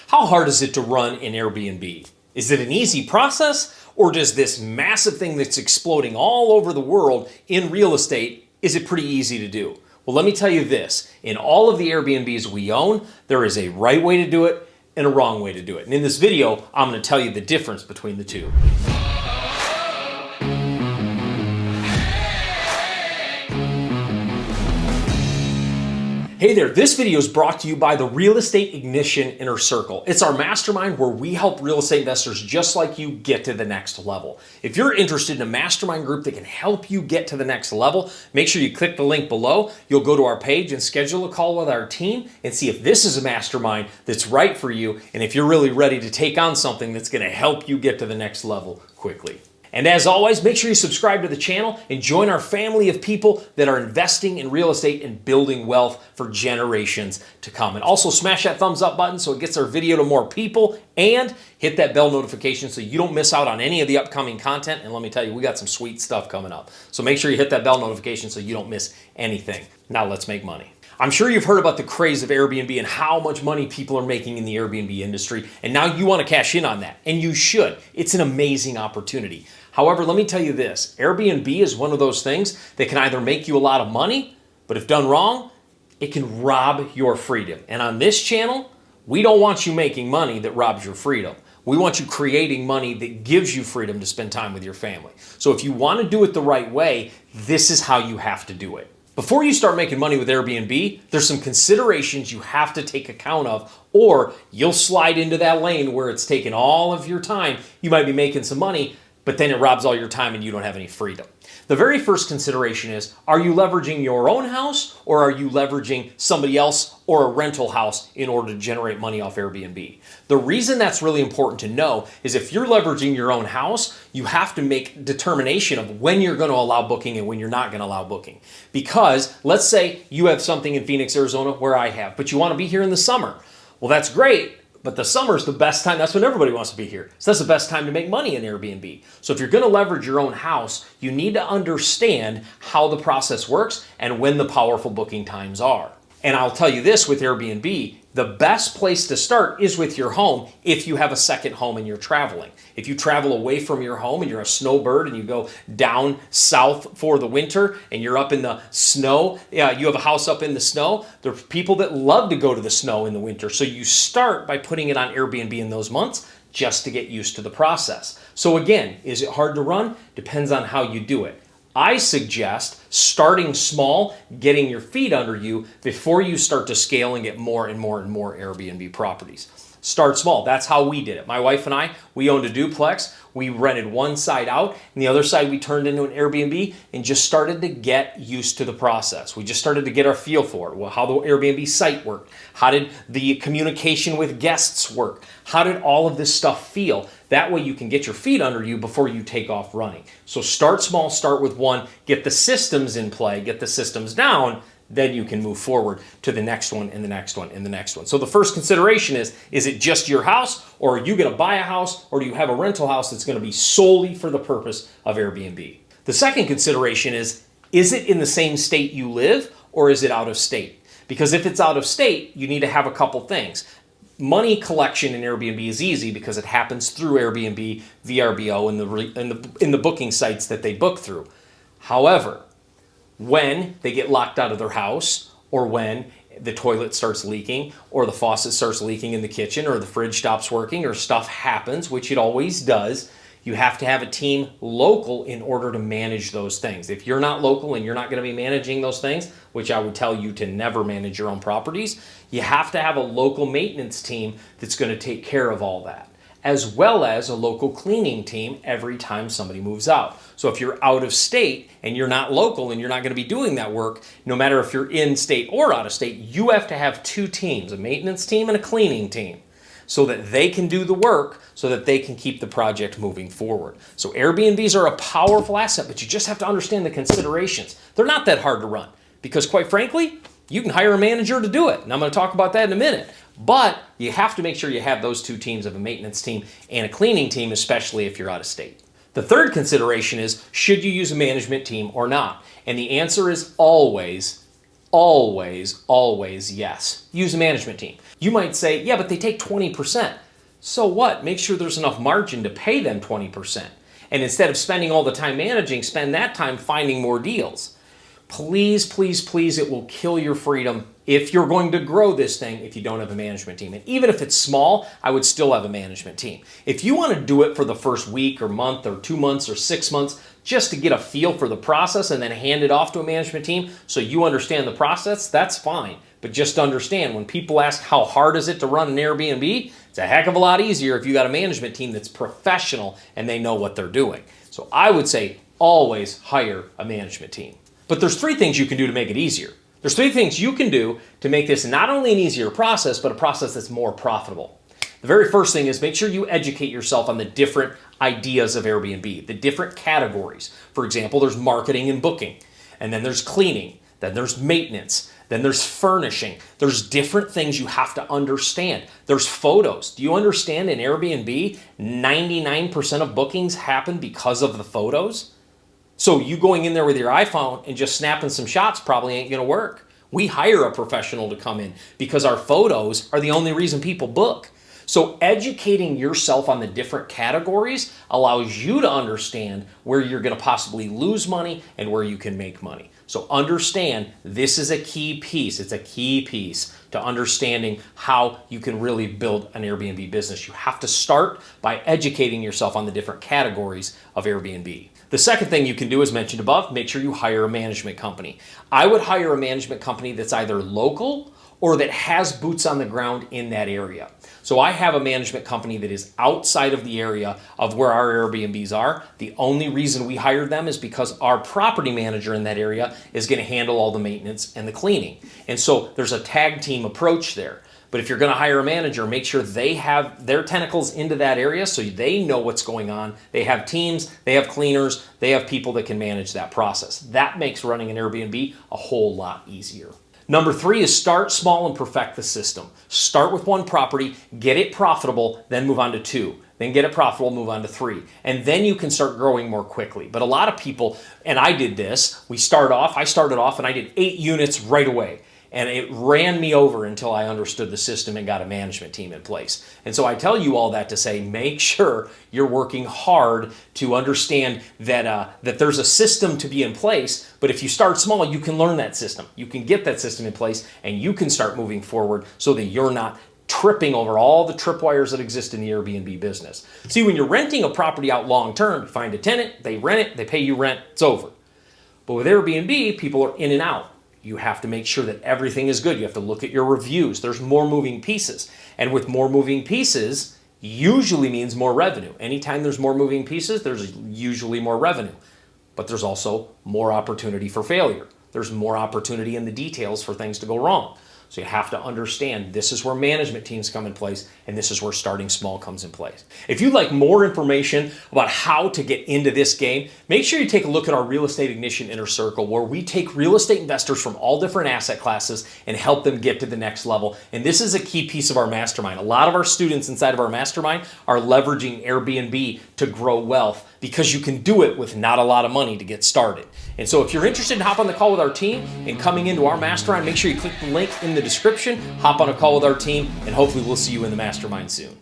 How hard is it to run an Airbnb? Is it an easy process, or does this massive thing that's exploding all over the world in real estate, is it pretty easy to do? Well, let me tell you this. In all of the Airbnbs we own, there is a right way to do it and a wrong way to do it. And in this video, I'm going to tell you the difference between the two. Hey there, this video is brought to you by the Real Estate Ignition Inner Circle. It's our mastermind where we help real estate investors just like you get to the next level. If you're interested in a mastermind group that can help you get to the next level, make sure you click the link below. You'll go to our page and schedule a call with our team and see if this is a mastermind that's right for you and if you're really ready to take on something that's going to help you get to the next level quickly. And as always, make sure you subscribe to the channel and join our family of people that are investing in real estate and building wealth for generations to come. And also smash that thumbs up button so it gets our video to more people, and hit that bell notification so you don't miss out on any of the upcoming content. And let me tell you, we got some sweet stuff coming up. So make sure you hit that bell notification so you don't miss anything. Now let's make money. I'm sure you've heard about the craze of Airbnb and how much money people are making in the Airbnb industry, and now you want to cash in on that, and you should. It's an amazing opportunity. However, let me tell you this, Airbnb is one of those things that can either make you a lot of money, but if done wrong, it can rob your freedom. And on this channel, we don't want you making money that robs your freedom. We want you creating money that gives you freedom to spend time with your family. So if you want to do it the right way, this is how you have to do it. Before you start making money with Airbnb, there's some considerations you have to take account of, or you'll slide into that lane where it's taking all of your time. You might be making some money, but then it robs all your time and you don't have any freedom. The very first consideration is, are you leveraging your own house, or are you leveraging somebody else or a rental house in order to generate money off Airbnb? The reason that's really important to know is if you're leveraging your own house, you have to make determination of when you're going to allow booking and when you're not going to allow booking. Because let's say you have something in Phoenix, Arizona, where I have, but you want to be here in the summer. Well, that's great. But the summer is the best time. That's when everybody wants to be here. So that's the best time to make money in Airbnb. So if you're going to leverage your own house, you need to understand how the process works and when the powerful booking times are. And I'll tell you this with Airbnb, the best place to start is with your home if you have a second home and you're traveling. If you travel away from your home and you're a snowbird and you go down south for the winter and you're up in the snow, you have a house up in the snow, there's people that love to go to the snow in the winter. So you start by putting it on Airbnb in those months just to get used to the process. So again, is it hard to run? Depends on how you do it. I suggest starting small, getting your feet under you before you start to scale and get more and more and more Airbnb properties. Start small. That's how we did it. My wife and I, we owned a duplex. We rented one side out, and the other side we turned into an Airbnb and just started to get used to the process. We just started to get our feel for it. Well, how the Airbnb site worked. How did the communication with guests work? How did all of this stuff feel? That way you can get your feet under you before you take off running. So start small, start with one, get the systems in play, get the systems down, then you can move forward to the next one and the next one and the next one. So the first consideration is it just your house, or are you going to buy a house, or do you have a rental house that's going to be solely for the purpose of Airbnb? The second consideration is it in the same state you live, or is it out of state? Because if it's out of state, you need to have a couple things. Money collection in Airbnb is easy because it happens through Airbnb, VRBO, and in the booking sites that they book through. However, when they get locked out of their house, or when the toilet starts leaking, or the faucet starts leaking in the kitchen, or the fridge stops working, or stuff happens, which it always does, you have to have a team local in order to manage those things. If you're not local and you're not going to be managing those things, which I would tell you to never manage your own properties, you have to have a local maintenance team that's going to take care of all that, as well as a local cleaning team every time somebody moves out. So if you're out of state and you're not local and you're not going to be doing that work, no matter if you're in state or out of state, you have to have two teams, a maintenance team and a cleaning team, so that they can do the work, so that they can keep the project moving forward. So Airbnbs are a powerful asset, but you just have to understand the considerations. They're not that hard to run because, quite frankly, you can hire a manager to do it. And I'm going to talk about that in a minute. But you have to make sure you have those two teams of a maintenance team and a cleaning team, especially if you're out of state. The third consideration is, should you use a management team or not? And the answer is always, always, always yes. Use a management team. You might say, yeah, but they take 20%. So what? Make sure there's enough margin to pay them 20%. And instead of spending all the time managing, spend that time finding more deals. Please, please, please, it will kill your freedom if you're going to grow this thing if you don't have a management team. And even if it's small, I would still have a management team. If you want to do it for the first week or month or 2 months or 6 months, just to get a feel for the process and then hand it off to a management team so you understand the process, that's fine. But just understand, when people ask how hard is it to run an Airbnb, it's a heck of a lot easier if you got a management team that's professional and they know what they're doing. So I would say always hire a management team. But there's 3 things you can do to make it easier. There's 3 things you can do to make this not only an easier process, but a process that's more profitable. The very first thing is make sure you educate yourself on the different ideas of Airbnb, the different categories. For example, there's marketing and booking, and then there's cleaning, then there's maintenance, then there's furnishing. There's different things you have to understand. There's photos. Do you understand in Airbnb, 99% of bookings happen because of the photos? So you going in there with your iPhone and just snapping some shots probably ain't going to work. We hire a professional to come in because our photos are the only reason people book. So educating yourself on the different categories allows you to understand where you're going to possibly lose money and where you can make money. So understand this is a key piece. It's a key piece to understanding how you can really build an Airbnb business. You have to start by educating yourself on the different categories of Airbnb. The second thing you can do, as mentioned above, make sure you hire a management company. I would hire a management company that's either local or that has boots on the ground in that area. So I have a management company that is outside of the area of where our Airbnbs are. The only reason we hired them is because our property manager in that area is going to handle all the maintenance and the cleaning. And so there's a tag team approach there. But if you're going to hire a manager, make sure they have their tentacles into that area so they know what's going on. They have teams, they have cleaners, they have people that can manage that process. That makes running an Airbnb a whole lot easier. Number 3 is start small and perfect the system. Start with 1 property, get it profitable, then move on to 2. Then get it profitable, move on to 3. And then you can start growing more quickly. But a lot of people, and I did this, I started off and I did 8 units right away. And it ran me over until I understood the system and got a management team in place. And so I tell you all that to say, make sure you're working hard to understand that, that there's a system to be in place. But if you start small, you can learn that system. You can get that system in place and you can start moving forward so that you're not tripping over all the tripwires that exist in the Airbnb business. See, when you're renting a property out long-term, you find a tenant, they rent it, they pay you rent, it's over. But with Airbnb, people are in and out. You have to make sure that everything is good. You have to look at your reviews. There's more moving pieces. And with more moving pieces, usually means more revenue. Anytime there's more moving pieces, there's usually more revenue. But there's also more opportunity for failure. There's more opportunity in the details for things to go wrong. So you have to understand this is where management teams come in place, and this is where starting small comes in place. If you'd like more information about how to get into this game, make sure you take a look at our Real Estate Ignition Inner Circle, where we take real estate investors from all different asset classes and help them get to the next level. And this is a key piece of our mastermind. A lot of our students inside of our mastermind are leveraging Airbnb to grow wealth because you can do it with not a lot of money to get started. And so if you're interested in hop on the call with our team and coming into our mastermind, make sure you click the link in the description, hop on a call with our team, and hopefully we'll see you in the mastermind soon.